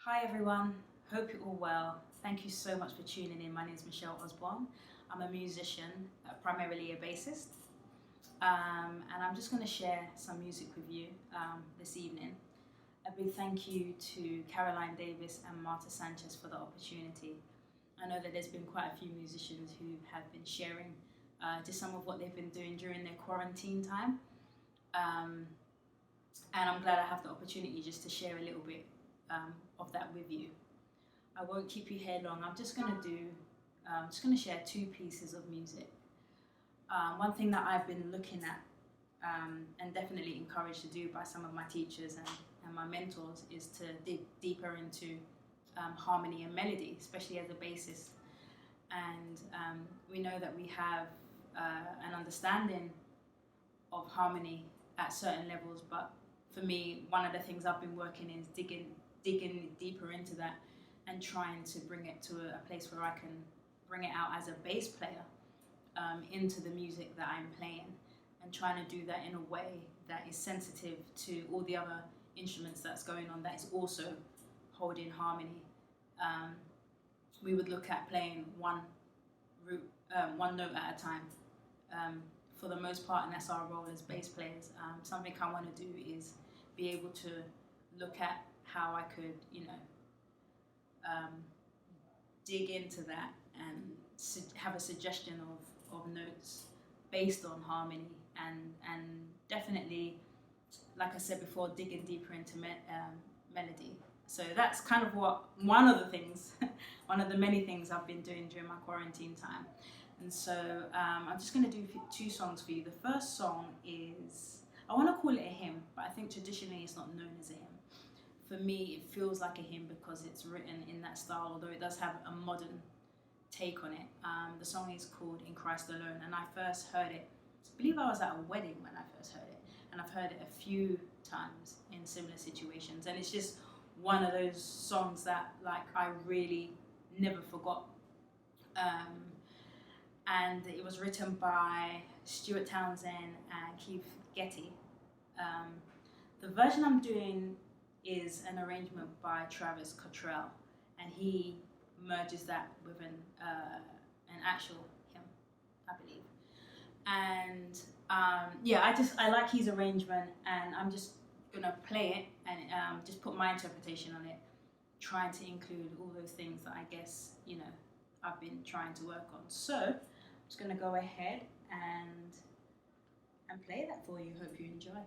Hi everyone, hope you're all well. Thank you so much for tuning in. My name is Michelle Osborne. I'm a musician, primarily a bassist, and I'm just going to share some music with you this evening. A big thank you to Caroline Davis and Marta Sanchez for the opportunity. I know that there's been quite a few musicians who have been sharing just some of what they've been doing during their quarantine time. And I'm glad I have the opportunity just to share a little bit of that with you. I won't keep you here long. I'm just going to share two pieces of music. One thing that I've been looking at and definitely encouraged to do by some of my teachers and my mentors is to dig deeper into harmony and melody, especially as a bassist. And we know that we have an understanding of harmony at certain levels, but for me, one of the things I've been working is digging deeper into that and trying to bring it to a place where I can bring it out as a bass player into the music that I'm playing, and trying to do that in a way that is sensitive to all the other instruments that's going on, that is also holding harmony. We would look at playing one note at a time for the most part, and that's our role as bass players. Something I want to do is be able to look at how I could, dig into that and have a suggestion of notes based on harmony, and definitely, like I said before, digging deeper into melody. So that's kind of one of the many things I've been doing during my quarantine time. And so I'm just going to do two songs for you. The first song is, I want to call it a hymn, but I think traditionally it's not known as a hymn. For me, it feels like a hymn because it's written in that style, although it does have a modern take on it. The song is called In Christ Alone, and I first heard it, I believe I was at a wedding when I first heard it, and I've heard it a few times in similar situations, and it's just one of those songs that I really never forgot. And it was written by Stuart Townsend and Keith Getty. The version I'm doing is an arrangement by Travis Cottrell, and he merges that with an actual hymn, I believe. And I like his arrangement, and I'm just gonna play it and just put my interpretation on it, trying to include all those things that I guess I've been trying to work on. So I'm just gonna go ahead and play that for you. Hope you enjoy.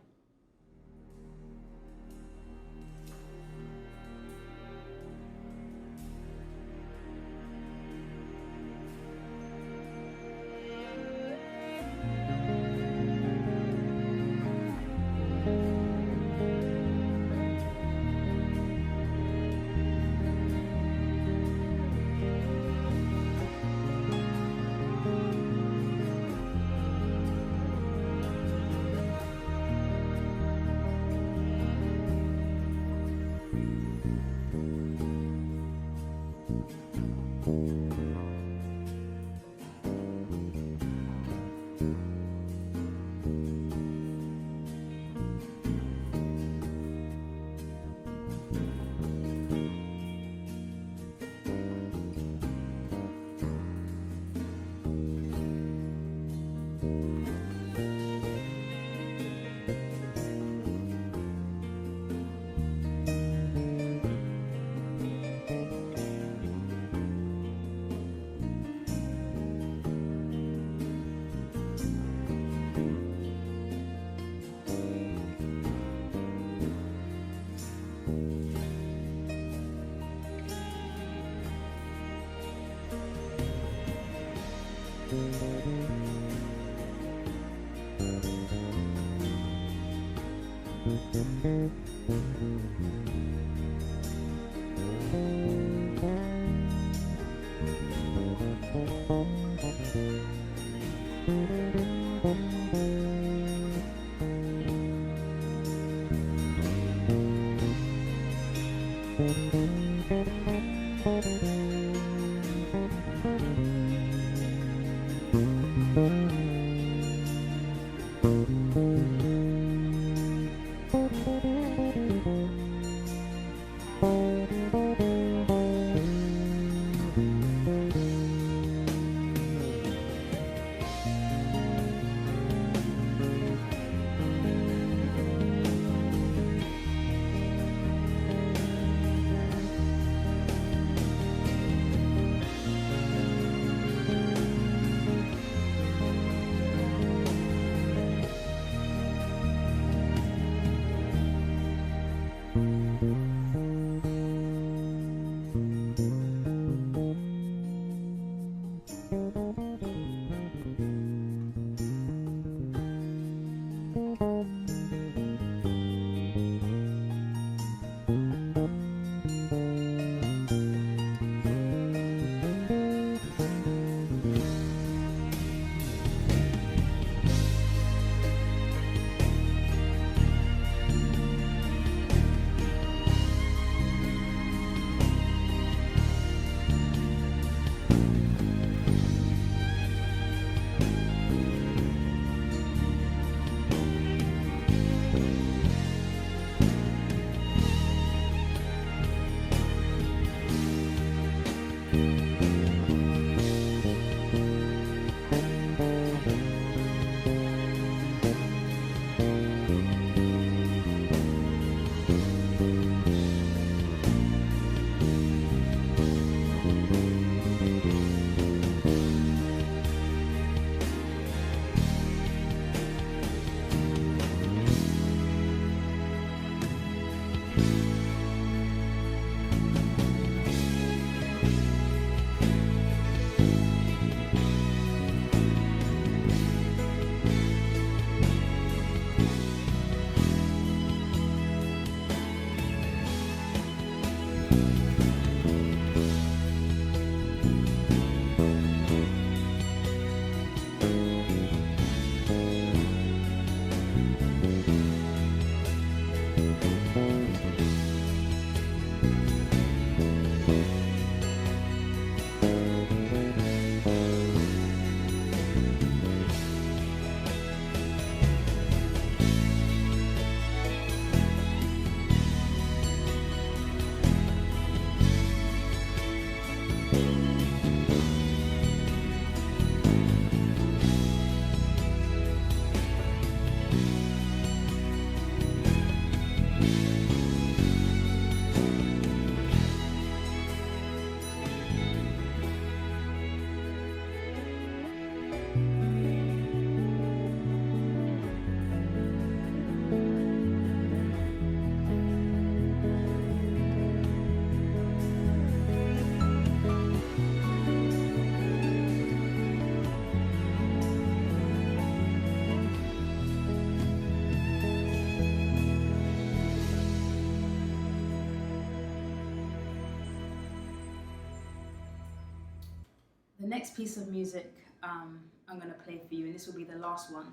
The next piece of music I'm going to play for you, and this will be the last one,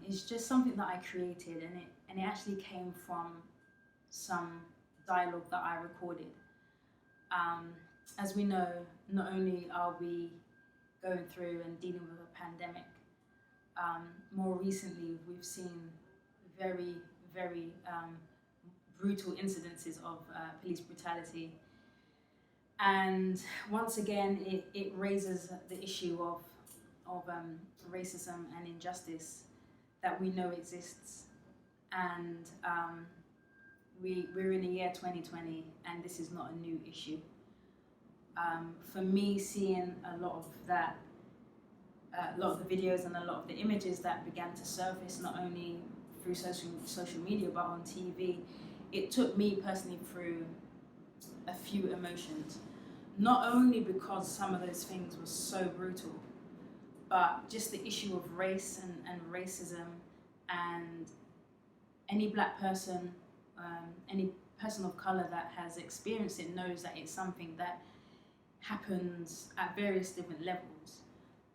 is just something that I created, and it actually came from some dialogue that I recorded. As we know, not only are we going through and dealing with a pandemic, more recently we've seen very, very brutal incidences of police brutality. And once again, it raises the issue of racism and injustice that we know exists. And we're in the year 2020, and this is not a new issue. For me, seeing a lot of that, a lot of the videos and a lot of the images that began to surface, not only through social media, but on TV, it took me personally through a few emotions. Not only because some of those things were so brutal, but just the issue of race and racism, and any black person, any person of color that has experienced it knows that it's something that happens at various different levels.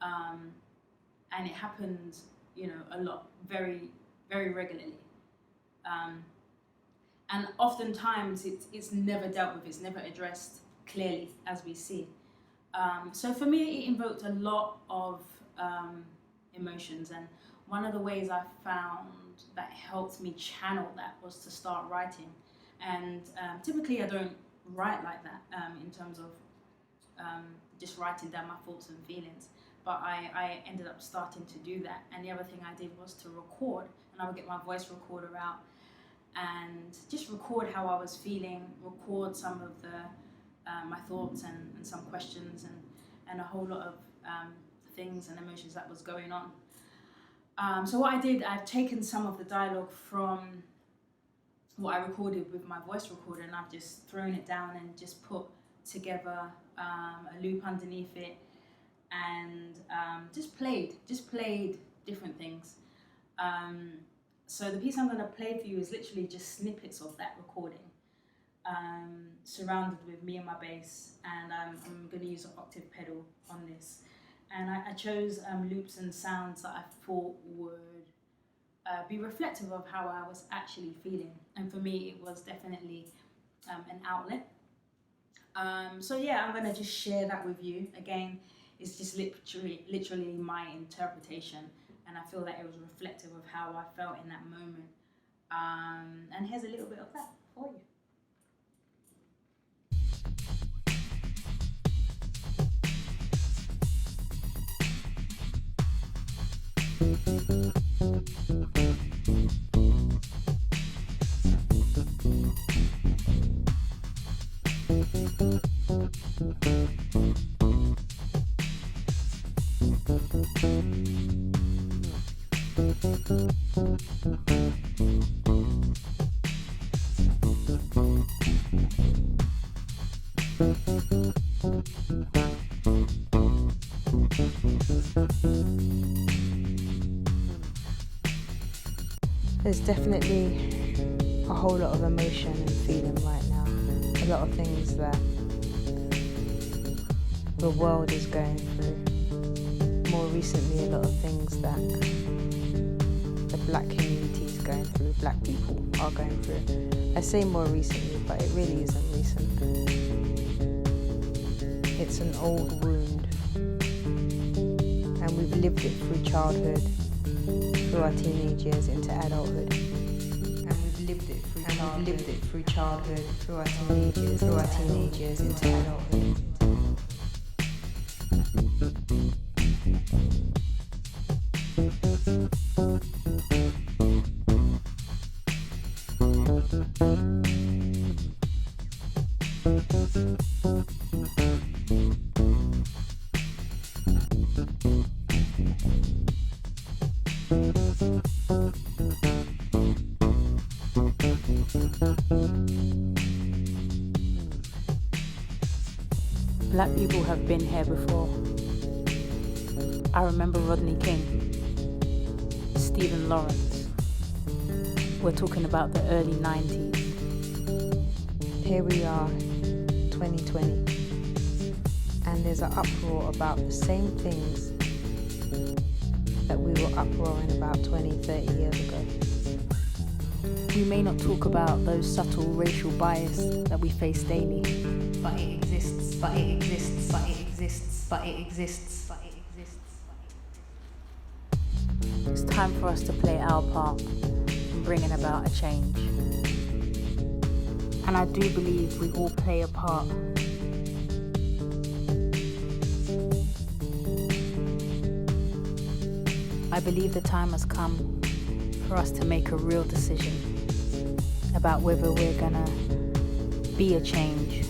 And it happens, a lot, very, very regularly. And oftentimes it's never dealt with, it's never addressed clearly as we see. So for me, it invoked a lot of emotions, and one of the ways I found that helped me channel that was to start writing. And typically I don't write like that in terms of just writing down my thoughts and feelings, but I ended up starting to do that. And the other thing I did was to record, and I would get my voice recorder out and just record how I was feeling, record some of the my thoughts and some questions and a whole lot of things and emotions that was going on. So what I did, I've taken some of the dialogue from what I recorded with my voice recorder, and I've just thrown it down and just put together a loop underneath it, and just played different things. So the piece I'm going to play for you is literally just snippets of that recording, surrounded with me and my bass, and I'm going to use an octave pedal on this. And I chose loops and sounds that I thought would be reflective of how I was actually feeling. And for me, it was definitely an outlet. So yeah, I'm going to just share that with you. Again, it's just literally my interpretation, and I feel that it was reflective of how I felt in that moment. And here's a little bit of that for you. There's definitely a whole lot of emotion and feeling right now. A lot of things that the world is going through. More recently, a lot of things that the black community is going through, black people are going through. I say more recently, but it really isn't recent. It's an old wound, and we've lived it through childhood, through our teenage years into adulthood. And we've lived it through childhood, through our teenage years into adulthood. Black people have been here before. I remember Rodney King, Stephen Lawrence. We're talking about the early 90s. Here we are, 2020, and there's an uproar about the same things that we were uproaring about 20, 30 years ago. We may not talk about those subtle racial bias that we face daily, but it exists, but it exists, but it exists, but it exists, but it exists. It's time for us to play our part in bringing about a change. And I do believe we all play a part. I believe the time has come for us to make a real decision about whether we're gonna be a change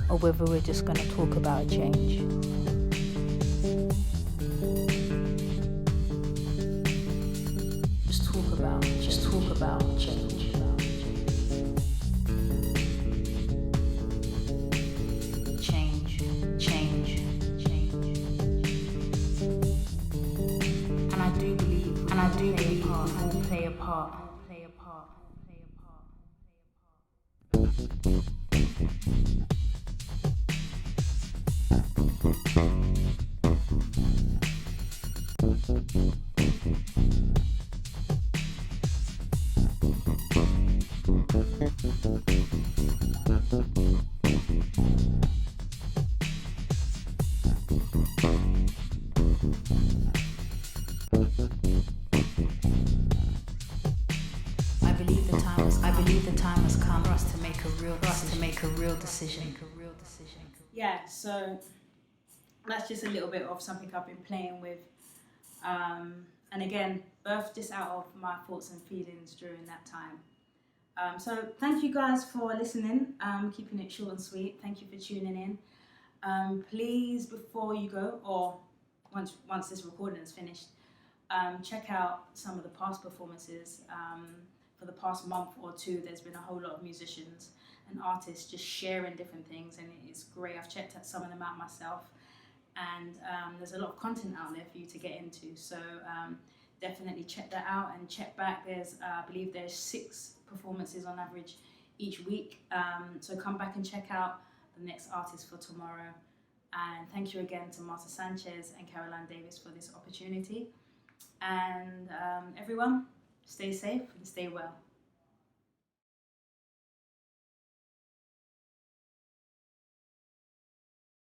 or whether we're just gonna talk about a change. Just talk about change. Change. And I do believe we all play a part. I believe the time has come for us to make a real decision. Yeah, so that's just a little bit of something I've been playing with. And again, birthed this out of my thoughts and feelings during that time. So thank you guys for listening, keeping it short and sweet. Thank you for tuning in. Please, before you go, or once this recording is finished, check out some of the past performances. For the past month or two, there's been a whole lot of musicians and artists just sharing different things, and it's great. I've checked some of them out myself, and there's a lot of content out there for you to get into. So definitely check that out and check back. I believe there's 6 performances on average each week. So come back and check out the next artist for tomorrow. And thank you again to Marta Sanchez and Caroline Davis for this opportunity. And everyone, stay safe and stay well.